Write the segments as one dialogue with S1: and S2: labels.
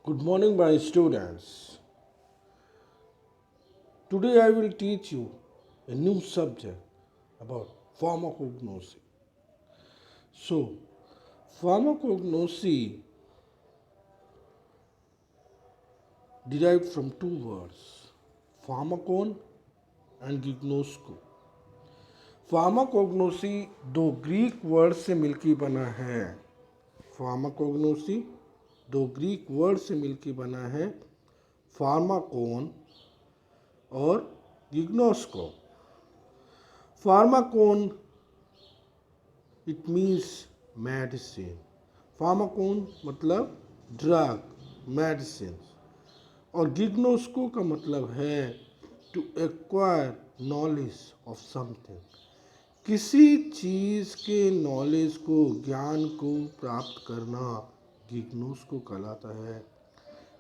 S1: Good morning, my students. Today I will teach you a new subject about pharmacognosy. So, pharmacognosy derived from two words, pharmakon and gignosco. Pharmacognosy दो Greek word से मिलकर बना है। Pharmacognosy दो Greek word से मिलकर बना है, फार्माकोन और gignosko. Pharmakon it means medicine. Pharmakon मतलब ड्रग, मेडिसिन। और गिग्नोस्को का मतलब है to acquire knowledge of something. किसी चीज़ के नॉलेज को, ज्ञान को प्राप्त करना गिग्नोस्को कहलाता है।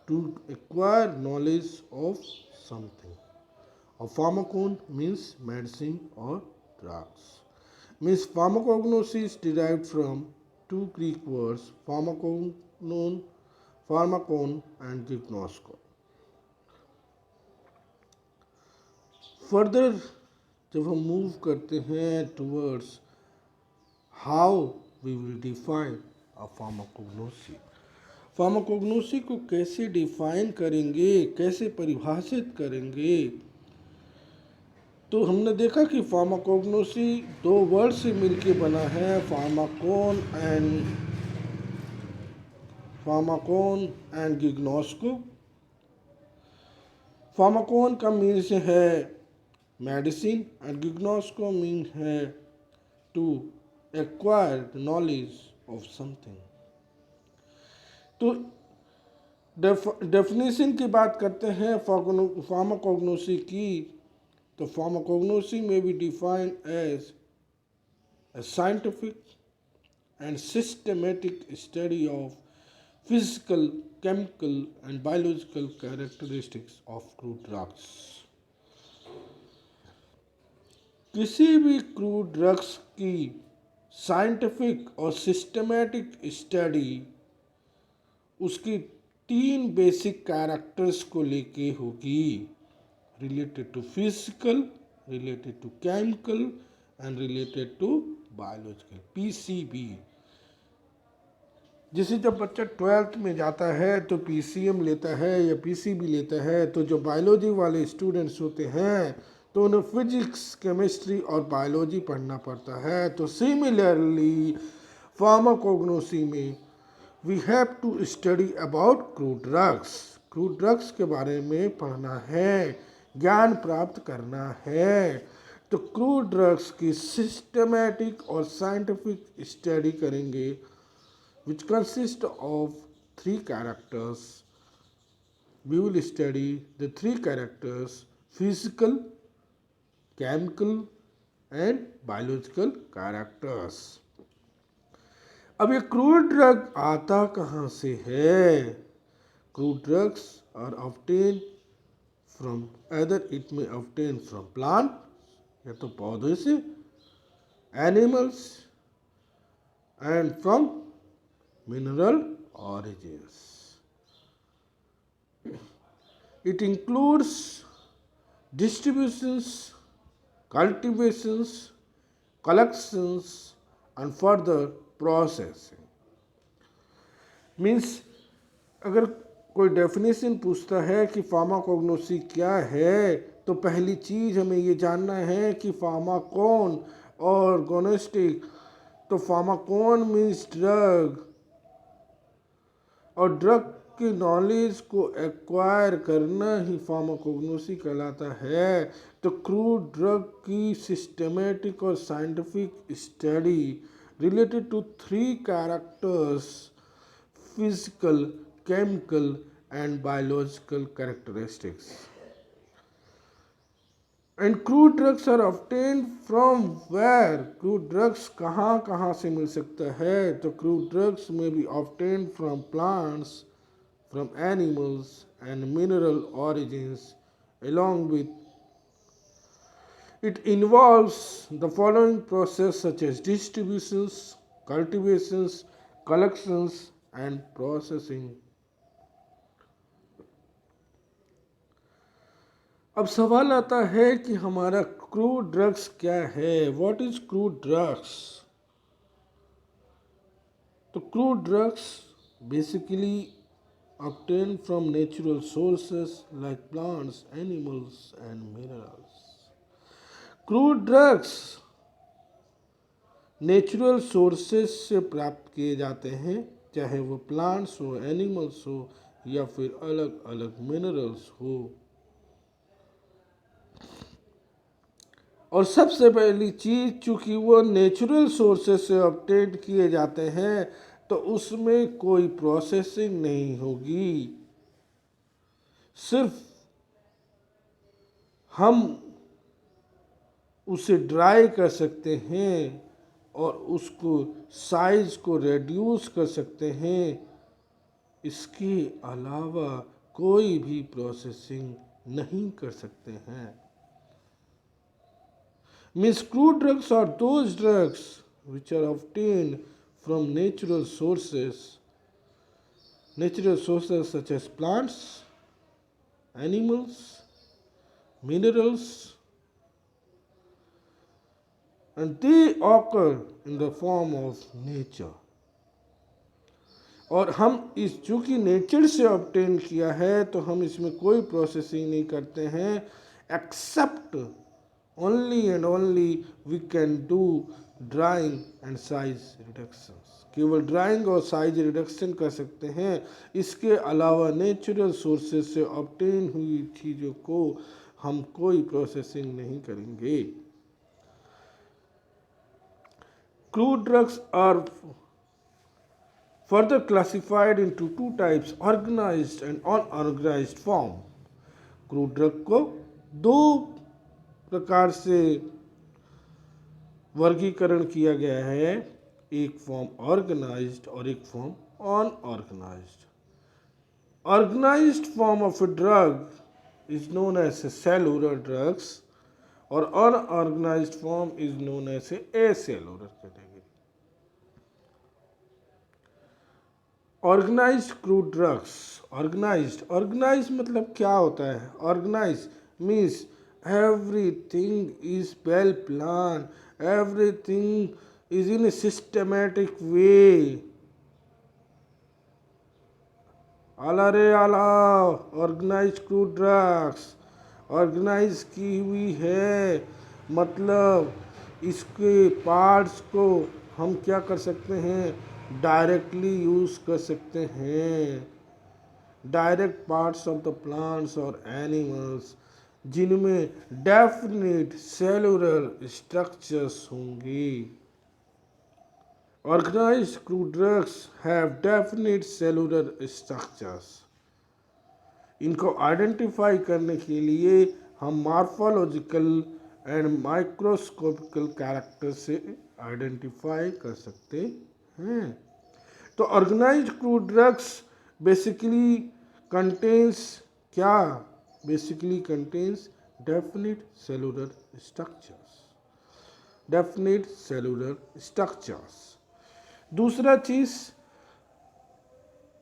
S1: To acquire knowledge of something. और फार्माकोन मीन्स मेडिसिन और drugs. Means pharmacognosy is derived from two Greek words, pharmakon and gignosko. Further जब हम मूव करते हैं towards how we will define a pharmacognosy. Pharmacognosy को कैसे डिफाइन करेंगे, कैसे परिभाषित करेंगे, तो हमने देखा कि फार्माकोग्नोसी दो वर्ड से मिलके बना है, फार्माकोन एंड गिग्नोस्को। फार्माकोन का मीन्स है मेडिसिन एंड गिग्नोस्को मीन है to acquire knowledge of something. तो डेफिनेशन की बात करते हैं फार्माकोग्नोसी की। तो फार्माकोग्नोसी में be defined as a scientific and systematic study of physical, chemical, and biological characteristics of crude drugs. किसी भी क्रूड ड्रग्स की साइंटिफिक और सिस्टमैटिक स्टडी उसकी तीन बेसिक कैरेक्टर्स को लेके होगी, related to physical, related to chemical and related to biological, PCB. जैसे जब बच्चा 12th में जाता है तो पीसीएम लेता है या पीसीबी लेता है, तो जो बायोलॉजी वाले स्टूडेंट्स होते हैं तो उन्हें फिजिक्स, केमिस्ट्री और बायोलॉजी पढ़ना पड़ता है। तो सिमिलरली फार्माकोग्नोसी में we have to study about crude drugs. Crude drugs के बारे में पढ़ना है, ज्ञान प्राप्त करना है। तो क्रूड ड्रग्स की सिस्टमैटिक और साइंटिफिक स्टडी करेंगे, which consist of three characters. We will study the three characters: physical, chemical and biological characters. अब ये क्रूड ड्रग आता कहाँ से है? Crude drugs are obtain from, either it may obtain from plant, या तो पौधे से, animals and from mineral origins. It includes distributions, cultivations, collections and further processing. Means अगर कोई डेफिनेशन पूछता है कि फार्माकोग्नोसी क्या है, तो पहली चीज़ हमें ये जानना है कि फार्माकोन और गोनेस्टिक। तो फार्माकोन मीन्स ड्रग, और ड्रग की नॉलेज को एक्वायर करना ही फार्माकोग्नोसी कहलाता है। तो क्रूड ड्रग की सिस्टमेटिक और scientific study related to three characters: physical, chemical and biological characteristics. And crude drugs are obtained from where? Crude drugs कहाँ कहाँ से मिल सकता है? तो क्रूड ड्रग्स में be obtained from plants, from animals and mineral origins, along with it involves the following process such as distributions, cultivations, collections and processing. अब सवाल आता है कि हमारा क्रूड ड्रग्स क्या है, व्हाट इज क्रूड ड्रग्स। तो crude drugs basically obtained from natural sources like plants, animals and minerals. Crude drugs natural sources से प्राप्त किए जाते हैं, चाहे वो प्लांट्स हो, एनिमल्स हो या फिर अलग अलग मिनरल्स हो। और सबसे पहली चीज, चूंकि वो नेचुरल सोर्सेस से ऑब्टेन किए जाते हैं तो उसमें कोई प्रोसेसिंग नहीं होगी, सिर्फ हम उसे ड्राई कर सकते हैं और उसको साइज को रिड्यूस कर सकते हैं। इसके अलावा कोई भी प्रोसेसिंग नहीं कर सकते हैं। Means crude drugs are those drugs which are obtained from natural sources such as plants, animals, minerals, and they occur in the form of nature. और हम इस चूँकि नेचर से ऑब्टेन किया है तो हम इसमें कोई प्रोसेसिंग नहीं करते हैं, except only and only we can do drying and size reduction. केवल ड्राइंग और साइज रिडक्शन कर सकते हैं, इसके अलावा नेचुरल सोर्सेज से ऑब्टेन हुई चीज़ों को हम कोई प्रोसेसिंग नहीं करेंगे। Crude drugs are further classified into two types, organized and unorganized form. Crude drug को दो प्रकार से वर्गीकरण किया गया है, एक फॉर्म ऑर्गेनाइज्ड और एक form unorganised. Organised form of a drug is known as a cellular drugs और unorganised form is known as a acellular category. Organised crude drugs, organised मतलब क्या होता है? Organise means everything is well plan, everything is in a systematic way. आला रे आला, organised crude drugs organise की हुई है, मतलब इसके पार्ट्स को हम क्या कर सकते हैं, डायरेक्टली यूज कर सकते हैं। Direct parts of the plants और एनिमल्स जिनमें डेफिनेट सेलुलर स्ट्रक्चर्स होंगे। Organised crude drugs have definite cellular structures. इनको आइडेंटिफाई करने के लिए हम मॉर्फोलॉजिकल एंड माइक्रोस्कोपिकल कैरेक्टर से आइडेंटिफाई कर सकते हैं। तो organised crude drugs basically contains क्या? Basically contains definite cellular structures. दूसरा चीज,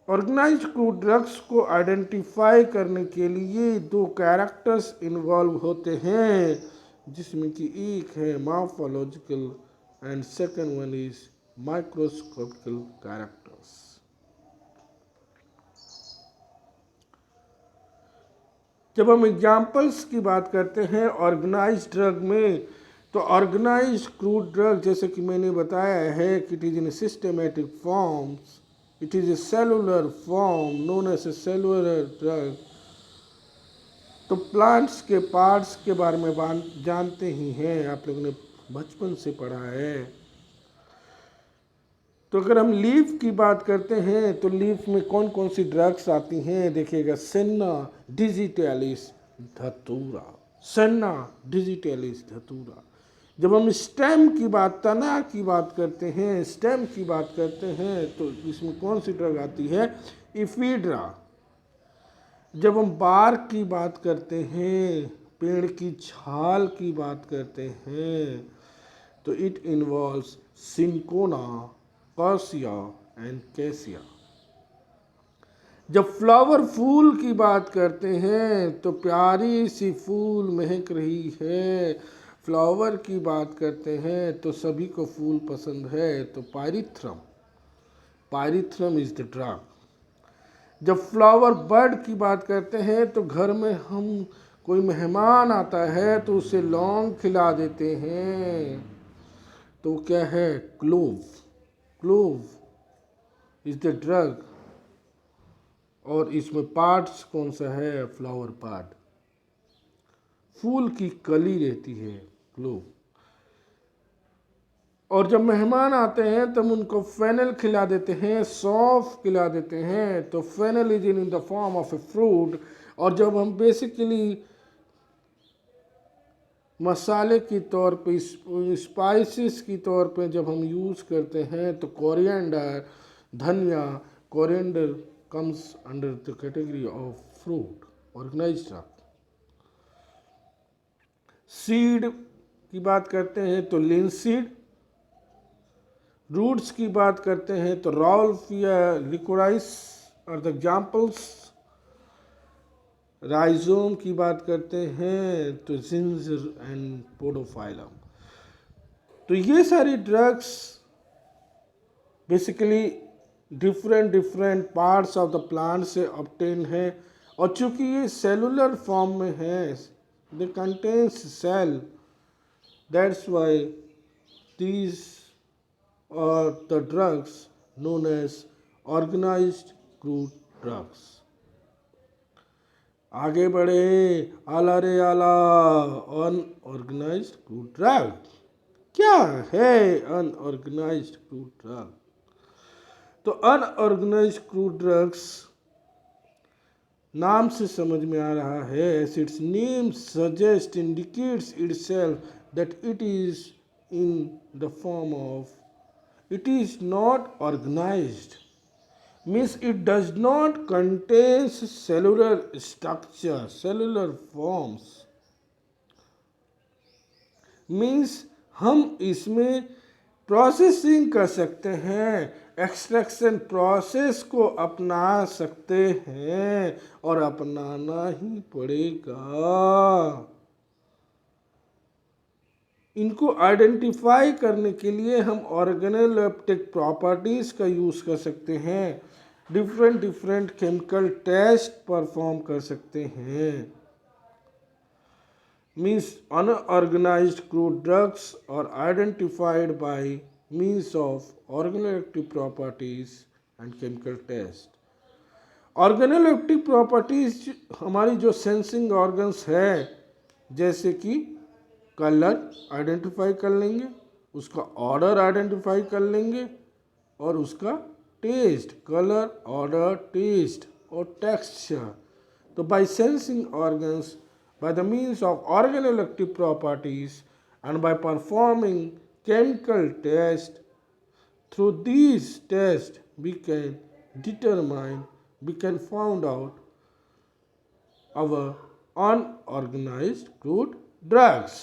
S1: ऑर्गेनाइज्ड क्रूड ड्रग्स को आइडेंटिफाई करने के लिए दो कैरेक्टर्स इन्वॉल्व होते हैं, जिसमें कि एक है morphological and second one is microscopical characters. जब हम एग्जाम्पल्स की बात करते हैं ऑर्गेनाइज्ड ड्रग में, तो ऑर्गेनाइज्ड क्रूड ड्रग जैसे कि मैंने बताया है कि it is in systematic forms, it is a cellular form known as a cellular drug. तो प्लांट्स के पार्ट्स के बारे में जानते ही हैं, आप लोगों ने बचपन से पढ़ा है। तो अगर हम लीफ की बात करते हैं तो लीफ में कौन कौन सी ड्रग्स आती हैं, देखिएगा, सेन्ना डिजिटैलिस धतूरा, सेन्ना डिजिटैलिस धतूरा। जब हम स्टेम की बात, तना की बात करते हैं, स्टेम की बात करते हैं, तो इसमें कौन सी ड्रग आती है? इफीड्रा। जब हम बार्क की बात करते हैं, पेड़ की छाल की बात करते हैं, तो it involves cinchona, quassia and cassia. जब फ्लावर फूल की बात करते हैं तो प्यारी सी फूल महक रही है। फ्लावर की बात करते हैं तो सभी को फूल पसंद है, तो पायरिथ्रम, पायरिथ्रम इज द ड्रग। जब फ्लावर बर्ड की बात करते हैं तो घर में हम कोई मेहमान आता है तो उसे लौंग खिला देते हैं, तो क्या है, clove, clove is the drug. और इसमें पार्ट्स कौन सा है, फ्लावर पार्ट, फूल की कली रहती है, क्लोव। और जब मेहमान आते हैं तब उनको फेनल खिला देते हैं, सौंफ खिला देते हैं, तो fennel is in the form of a fruit. और जब हम बेसिकली मसाले की तौर पे, स्पाइसेस की तौर पे जब हम यूज़ करते हैं तो कोरिएंडर, धनिया, coriander comes under the category of fruit, organized drug। Seed की बात करते हैं तो लिनसीड, रूट्स की बात करते हैं तो रॉल्फिया लिकोराइस और द एग्जाम्पल्स। राइजोम की बात करते हैं तो जिंजर एंड पोडोफाइलम। तो ये सारी drugs basically different different parts of the plant से ऑब्टेन है। और चूंकि ये सेलुलर फॉर्म में है, they contains cell, that's why these are the drugs known as organised crude drugs. आगे बढ़े, आला रे आला, अनऑर्गेनाइज्ड क्रूड ड्रग। क्या है अनऑर्गेनाइज्ड क्रूड ड्रग? तो अनऑर्गेनाइज्ड क्रूड ड्रग्स नाम से समझ में आ रहा है, as its name suggest indicates itself that it is in the form of, it is not organized, means it does not contain cellular structure, cellular forms, means हम इसमें प्रोसेसिंग कर सकते हैं, एक्सट्रैक्शन प्रोसेस को अपना सकते हैं और अपनाना ही पड़ेगा। इनको आइडेंटिफाई करने के लिए हम ऑर्गेनोलेप्टिक प्रॉपर्टीज़ का यूज़ कर सकते हैं, different different chemical test perform कर सकते हैं। Means unorganized crude drugs are identified by means of organoleptic properties and chemical test. Organoleptic properties हमारी जो सेंसिंग ऑर्गन्स है, जैसे कि कलर आइडेंटिफाई कर लेंगे, उसका ऑर्डर आइडेंटिफाई कर लेंगे, और उसका टेस्ट, कलर, ऑर्डर, टेस्ट और टेक्सचर। तो by sensing organs, by the means of organoleptic properties and by performing chemical tests, through these tests we can determine, we can find out our unorganized crude drugs.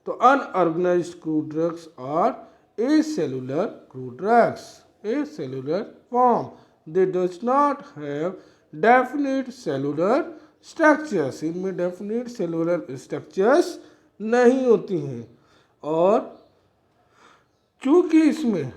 S1: So unorganized crude drugs are acellular crude drugs, acellular form. They does not have definite cellular structures, इनमें definite cellular structures नहीं होती हैं। और चूंकि इसमें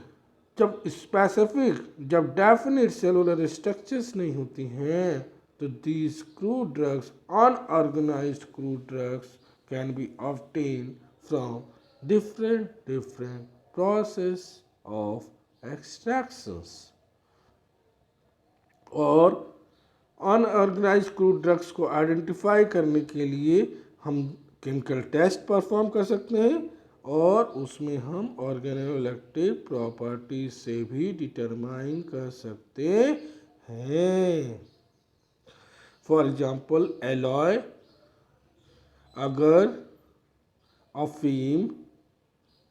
S1: जब specific, जब definite cellular structures नहीं होती हैं, तो these crude drugs, unorganised crude drugs can be obtain from different different process of extractions. और अनऑर्गेनाइज्ड क्रूड ड्रग्स को आइडेंटिफाई करने के लिए हम केमिकल टेस्ट परफॉर्म कर सकते हैं, और उसमें हम ऑर्गेनोलेप्टिक प्रॉपर्टी से भी डिटरमाइन कर सकते हैं। फॉर एग्जांपल एलॉय, अगर, अफीम,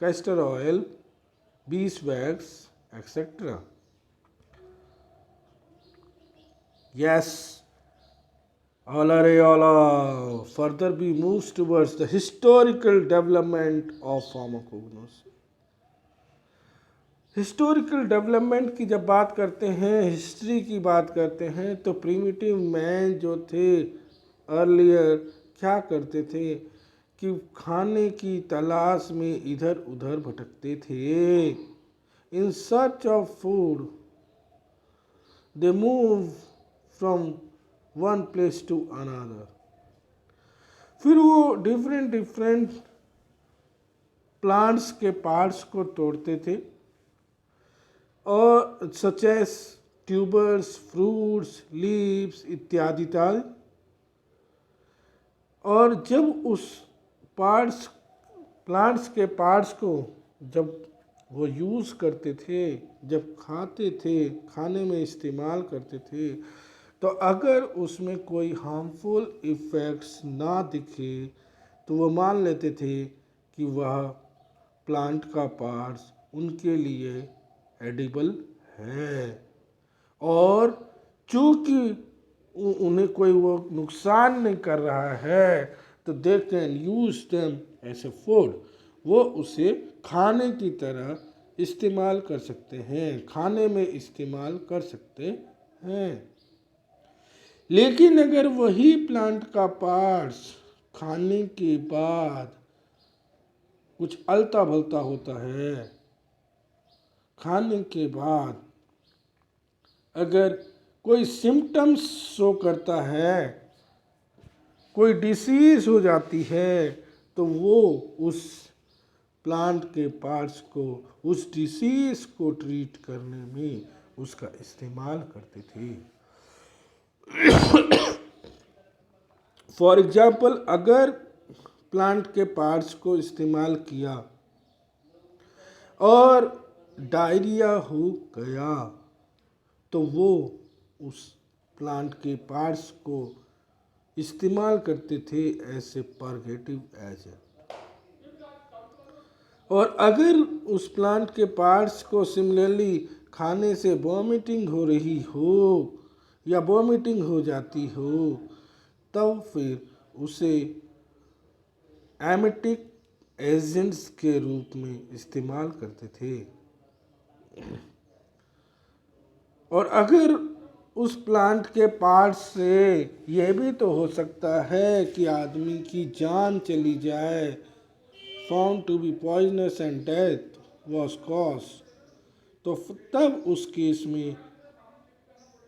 S1: castor oil, beeswax etcetera. Yes, Allah, further we move towards the historical development of pharmacognosy. Historical development की जब बात करते हैं, हिस्ट्री की बात करते हैं, तो प्रिमिटिव मैन जो थे अर्लियर क्या करते थे कि खाने की तलाश में इधर उधर भटकते थे। In search of food they move from one place to another. फिर वो डिफरेंट डिफरेंट प्लांट्स के पार्ट्स को तोड़ते थे और such as tubers, fruits, leaves इत्यादि इत्यादि। और जब उस प्लांट्स के पार्ट्स को जब वो यूज़ करते थे, जब खाते थे, खाने में इस्तेमाल करते थे, तो अगर उसमें कोई हार्मफुल इफ़ेक्ट्स ना दिखे तो वो मान लेते थे कि वह प्लांट का पार्ट्स उनके लिए एडिबल है। और चूँकि उन्हें कोई वो नुकसान नहीं कर रहा है तो they can use them as a food. वो उसे खाने की तरह इस्तेमाल कर सकते हैं, खाने में इस्तेमाल कर सकते हैं। लेकिन अगर वही प्लांट का पार्ट्स खाने के बाद कुछ अलता भलता होता है, खाने के बाद अगर कोई सिम्टम्स शो करता है, कोई डिसीज हो जाती है, तो वो उस प्लांट के पार्ट्स को, उस डिसीज को ट्रीट करने में उसका इस्तेमाल करते थे। फॉर एग्जाम्पल, अगर प्लांट के पार्ट्स को इस्तेमाल किया और डायरिया हो गया तो वो उस प्लांट के पार्ट्स को इस्तेमाल करते थे एज ए परगेटिव एजेंट। और अगर उस प्लांट के पार्ट्स को सिमिलरली खाने से वॉमिटिंग हो रही हो या वॉमिटिंग हो जाती हो, तब फिर उसे एमेटिक एजेंट्स के रूप में इस्तेमाल करते थे। और अगर उस प्लांट के पार्ट से यह भी तो हो सकता है कि आदमी की जान चली जाए, found to be poisonous and death was cause, तो तब उस केस में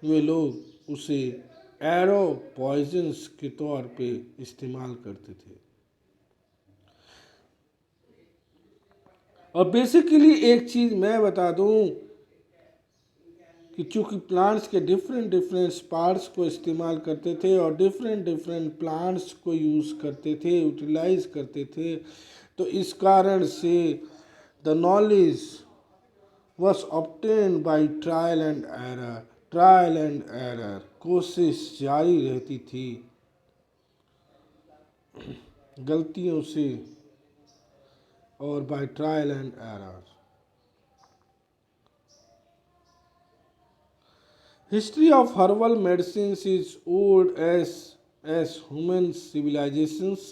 S1: वे लोग उसे एरो पॉइजन्स के तौर पे इस्तेमाल करते थे। और बेसिकली एक चीज़ मैं बता दूं कि चूँकि प्लांट्स के डिफरेंट डिफरेंट पार्ट्स को इस्तेमाल करते थे और डिफरेंट डिफरेंट प्लांट्स को यूज़ करते थे, यूटिलाइज करते थे, तो इस कारण से the knowledge was obtain by trial and error. Trial and error, कोशिश जारी रहती थी गलतियों से और by trial and error. History of herbal medicines is old as human civilizations.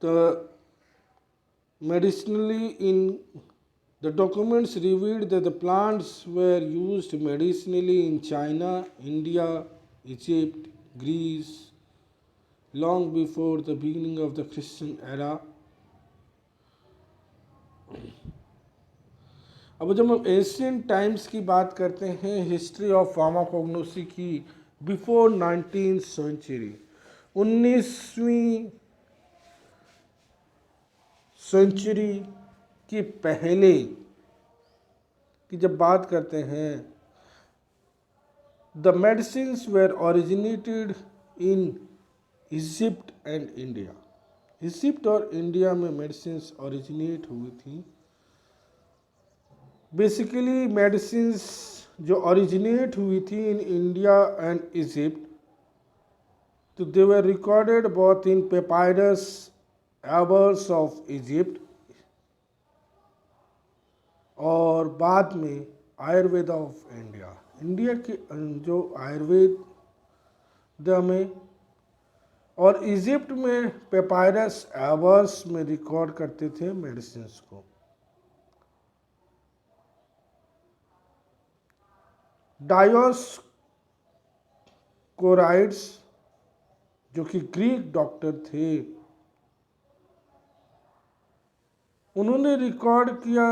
S1: The medicinally in the documents revealed that the plants were used medicinally in China, India, Egypt, Greece, long before the beginning of the Christian era. अब जब हम Asian times की बात करते हैं, history of pharmacognosy की, before 19th century, 19वीं century के पहले की जब बात करते हैं, the medicines were originated in Egypt and India. Egypt और इंडिया में मेडिसिन्स ओरिजिनेट हुई थी। बेसिकली मेडिसिन्स जो ओरिजिनेट हुई थी इन इंडिया एंड इजिप्ट, तो they were recorded both in papyrus Ebers of Egypt और बाद में आयुर्वेद ऑफ इंडिया। इंडिया के जो आयुर्वेद में और इजिप्ट में पेपायरस एवर्स में रिकॉर्ड करते थे मेडिसिन को। डायोस्कोराइड्स जो कि ग्रीक डॉक्टर थे, उन्होंने रिकॉर्ड किया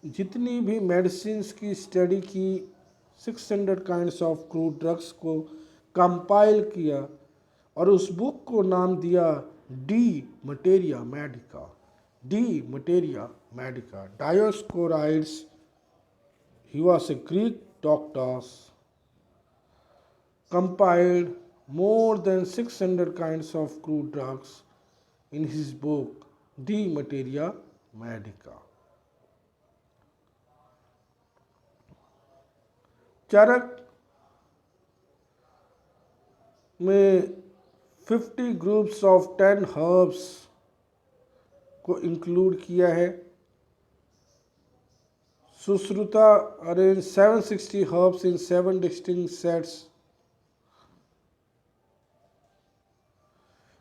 S1: जितनी भी मेडिसिन की स्टडी की, 600 काइंड्स ऑफ क्रूड ड्रग्स को कंपाइल किया और उस बुक को नाम दिया De Materia Medica. De Materia Medica. Dioscorides, he was a Greek doctor, compiled more than 600 kinds of crude drugs in his book De Materia Medica. चरक में 50 groups of 10 herbs को include किया है। Sushruta arranged 760 herbs in 7 distinct sets,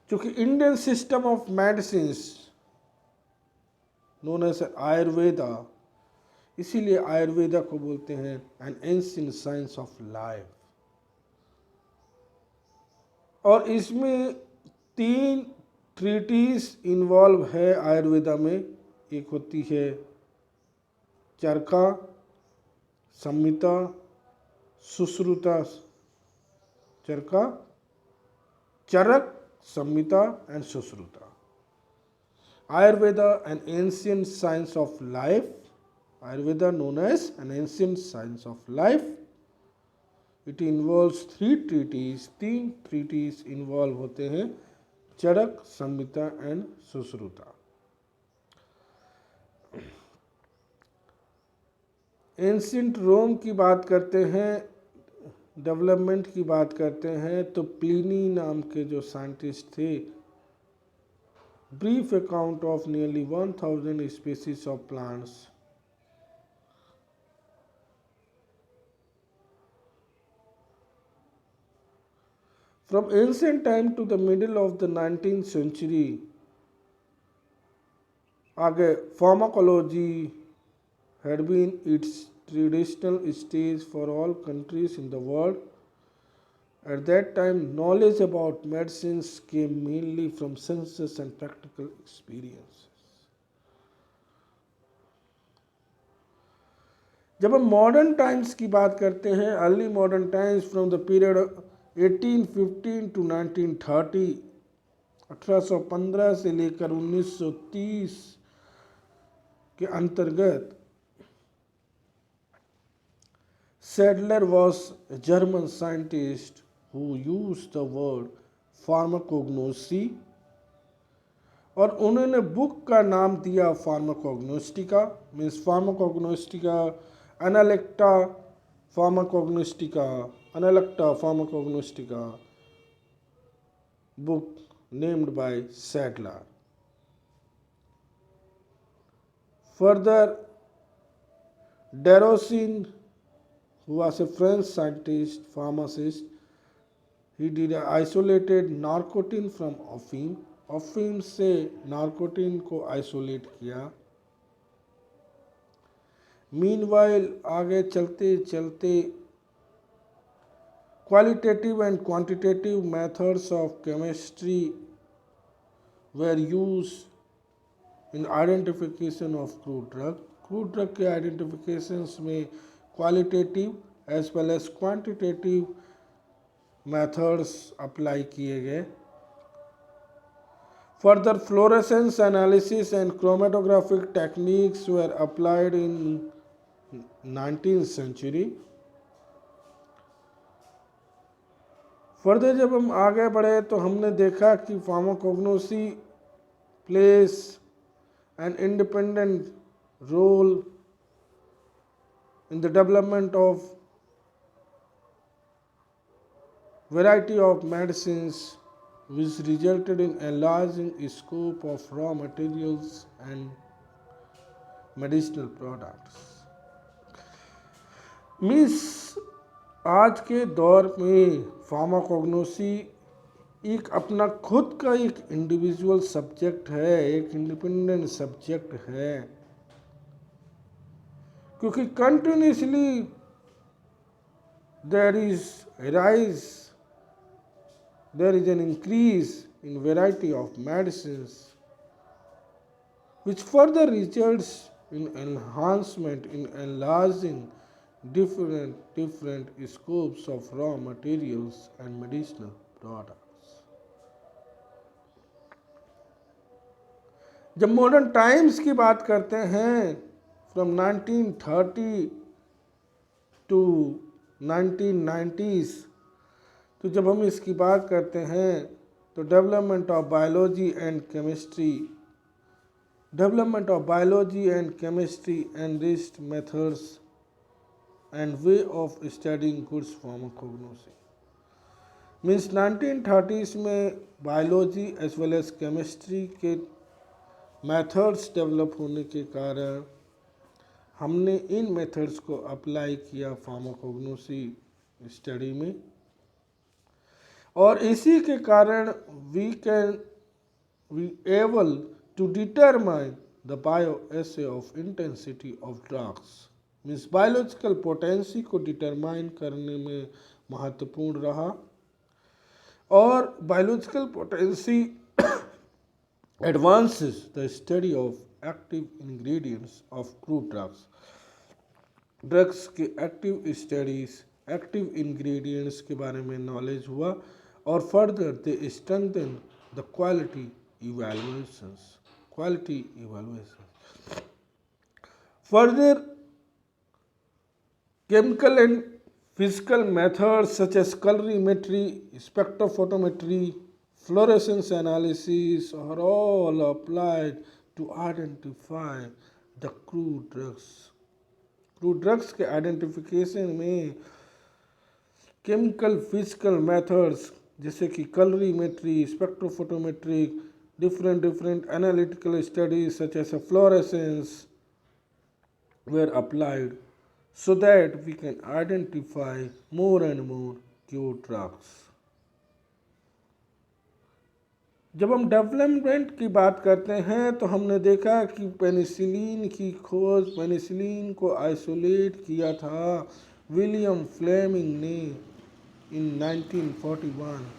S1: जो कि Indian system of medicine known as Ayurveda, इसीलिए आयुर्वेदा को बोलते हैं an ancient science of life. और इसमें 3 ट्रीटीज इन्वॉल्व है आयुर्वेदा में। एक होती है Charaka, Samhita, Sushruta. Charaka, Charak, Samhita and Sushruta. Ayurveda, an ancient science of life. Ayurveda known as an ancient science of life. It involves 3 treaties. 3 treaties involve होते हैं, चरक, संहिता एंड सुश्रुता। एंशिएंट रोम की बात करते हैं, डेवलपमेंट की बात करते हैं, तो प्लिनी नाम के जो साइंटिस्ट थे, brief account of nearly 1000 species of plants. From ancient time to the middle of the 19th century, आगे pharmacology had been its traditional stage for all countries in the world. At that time, knowledge about medicines came mainly from senses and practical experiences. जब हम modern times की बात करते हैं, early modern times from the period 1815 to 1930, 1815 से लेकर 1930 के अंतर्गत, Sadler was a German scientist who used the word pharmacognosy, और उन्होंने बुक का नाम दिया Pharmacognostica, means Pharmacognostica, Analecta Pharmacognostica, Analecta Pharmacognostica, book named by Seydler. Further, Derosne, who was a French scientist, pharmacist, he did isolated narcotin from opium. opium से नार्कोटिन को isolate किया। Meanwhile आगे चलते चलते qualitative and quantitative methods of chemistry were used in identification of crude drug. Crude drug के identifications में qualitative as well as quantitative methods apply किए गए। Further fluorescence analysis and chromatographic techniques were applied in 19th century। Further जब हम आगे बढ़े तो हमने देखा कि pharmacognosy plays an independent role in the development of variety of medicines, which resulted in enlarging scope of raw materials and medicinal products. Means आज के दौर में फार्माकोग्नोसी एक अपना खुद का एक इंडिविजुअल सब्जेक्ट है, एक इंडिपेंडेंट सब्जेक्ट है, क्योंकि continuously there is a rise, there is an increase in variety of medicines, which further results in enhancement in enlarging different scopes of raw materials and medicinal products. जब modern times की बात करते हैं from 1930 to 1990s, तो जब हम इसकी बात करते हैं तो development of biology and chemistry enriched methods and way of studying goods pharmacognosy. Means 1930s में biology as well as chemistry के मेथड्स डेवलप होने के कारण हमने इन मेथड्स को अप्लाई किया फार्माकोग्नोसी स्टडी में, और इसी के कारण we able to determine the bioassay of intensity of drugs, means biological potency को डिटरमाइन करने में महत्वपूर्ण रहा। और biological potency advances the study of active ingredients of crude drugs. Drugs के एक्टिव स्टडीज, एक्टिव इंग्रेडिएंट्स के बारे में नॉलेज हुआ, और further they strengthen the quality evaluations. Further, chemical and physical methods such as colorimetry, spectrophotometry, fluorescence analysis are all applied to identify the crude drugs. crude drugs के identification में chemical physical methods जैसे कि कलरीमेट्री, spectrophotometry, different analytical studies such as a fluorescence were applied so that we can identify more and more cure drugs. जब हम development की बात करते हैं तो हमने देखा कि पेनिसिलिन की खोज, पेनिसिलिन को आइसोलेट किया था विलियम फ्लेमिंग ने इन 1941।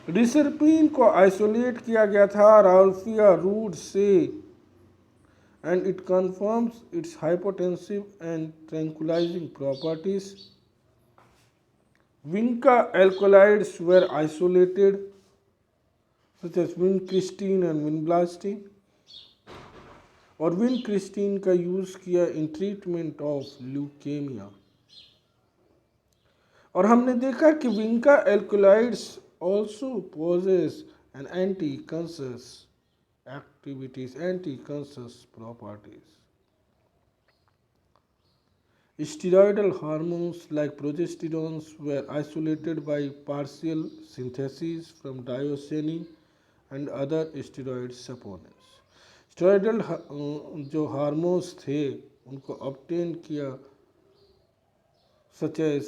S1: रिसरपिन को आइसोलेट किया गया था राल्फिया रूट से, and it confirms its hypotensive and tranquillising properties. Vinca alkaloids were isolated such as vincristine and vinblastine, और विनक्रिस्टीन का यूज किया इन ट्रीटमेंट ऑफ ल्यूकेमिया। और हमने देखा कि vinca alkaloids also possess an anti-cancerous activities, anti-cancerous properties. Steroidal hormones like progesterones were isolated by partial synthesis from dioscinin and other steroid supponents. Steroidal जो hormones थे उनको obtain किया, such as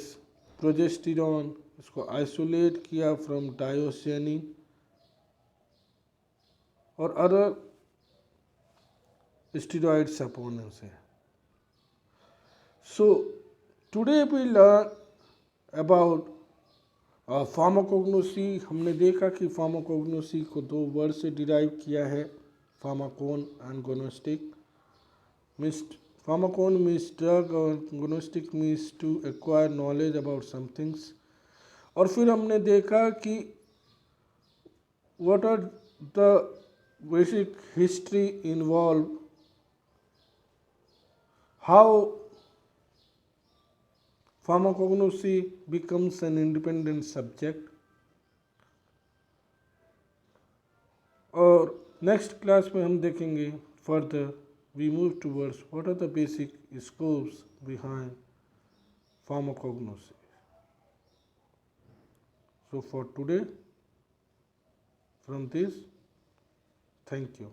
S1: progesterone, इसको isolate किया from diosgenin और other steroid saponins है। So today we learn about pharmacognosy. हमने देखा कि फार्माकोग्नोसी को दो वर्ड से डिराइव किया है, pharmakon and gnostic. Pharmakon means drug और gnostic means to acquire knowledge about some things. और फिर हमने देखा कि what are the basic history involve, how pharmacognosy becomes an independent subject. और नेक्स्ट क्लास में हम देखेंगे further we move towards what are the basic scopes behind pharmacognosy. So for today, from this, thank you.